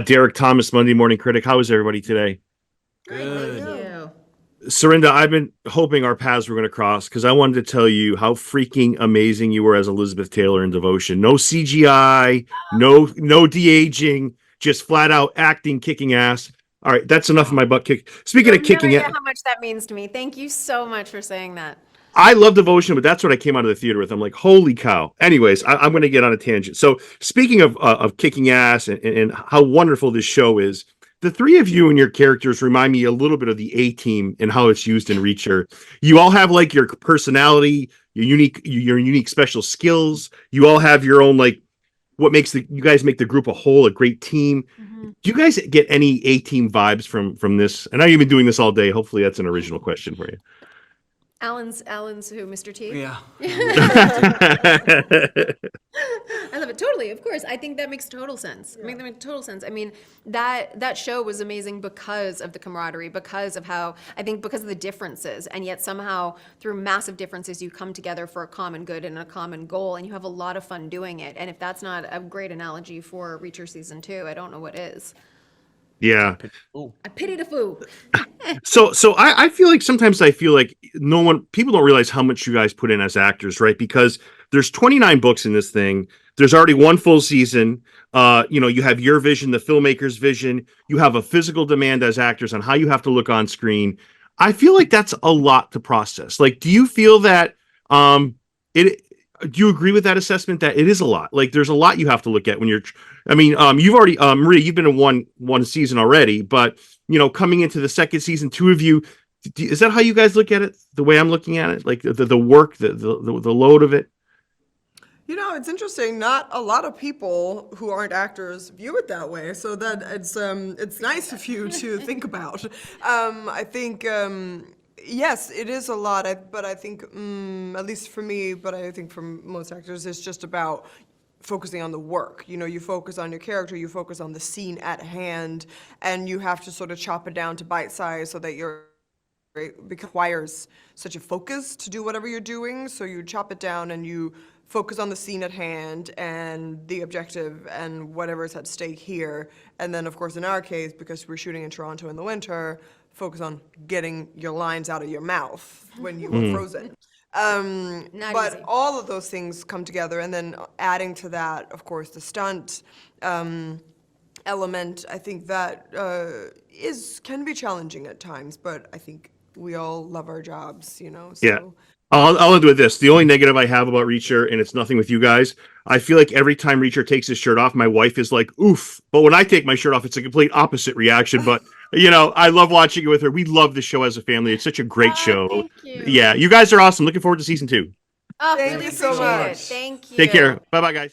Derek Thomas, Monday Morning Critic. How is everybody today? Good. Thank you. Serinda, I've been hoping our paths were going to cross because I wanted to tell you how freaking amazing you were as Elizabeth Taylor in Devotion. No CGI, no de-aging, just flat out acting, kicking ass. All right, that's enough of my butt kick. Speaking You'll of never kicking know ass, how much that means to me. Thank you so much for saying that. I love Devotion, but that's what I came out of the theater with. I'm like, holy cow. Anyways, I'm going to get on a tangent. So speaking of kicking ass and how wonderful this show is, the three of you and your characters remind me a little bit of the A Team and how it's used in Reacher. You all have like your personality, your unique special skills. You all have your own like what makes you guys make the group a whole a great team. Mm-hmm. Do you guys get any A Team vibes from this? And I know you've been doing this all day. Hopefully, that's an original question for you. Alan's who, Mr. T? Yeah. I love it. Totally, of course. I think that makes total sense. I mean, that makes total sense. I mean, that show was amazing because of the camaraderie, because of how, I think because of the differences, and yet somehow through massive differences you come together for a common good and a common goal, and you have a lot of fun doing it. And if that's not a great analogy for Reacher Season 2, I don't know what is. Yeah. I pity the fool. So I feel like sometimes I feel like people don't realize how much you guys put in as actors, right? Because there's 29 books in this thing. There's already one full season. You have your vision, the filmmaker's vision. You have a physical demand as actors on how you have to look on screen. I feel like that's a lot to process. Like, do you feel that it do you agree with that assessment that it is a lot? Like there's a lot you have to look at when you're you've already Maria, you've been in one season already, but coming into the second season, two of you, is that how you guys look at it? The way I'm looking at it, like the work, the load of it. It's interesting. Not a lot of people who aren't actors view it that way. So that it's nice of you to think about. I think yes, it is a lot. But I think at least for me, but I think for most actors, it's just about focusing on the work. You focus on your character, you focus on the scene at hand, and you have to sort of chop it down to bite size so that it requires such a focus to do whatever you're doing. So you chop it down and you focus on the scene at hand and the objective and whatever is at stake here. And then, of course, in our case, because we're shooting in Toronto in the winter, focus on getting your lines out of your mouth when you are frozen. But easy. all of those things come together, and then adding to that, of course, the stunt element. I think that can be challenging at times, but I think we all love our jobs, So. Yeah. I'll end with this. The only negative I have about Reacher, and it's nothing with you guys, I feel like every time Reacher takes his shirt off, my wife is like, oof. But when I take my shirt off, it's a complete opposite reaction. But, I love watching it with her. We love the show as a family. It's such a great show. Thank you. Yeah, you guys are awesome. Looking forward to season 2. Oh, Thank really you so appreciate it. much. Thank you. Take care. Bye-bye, guys.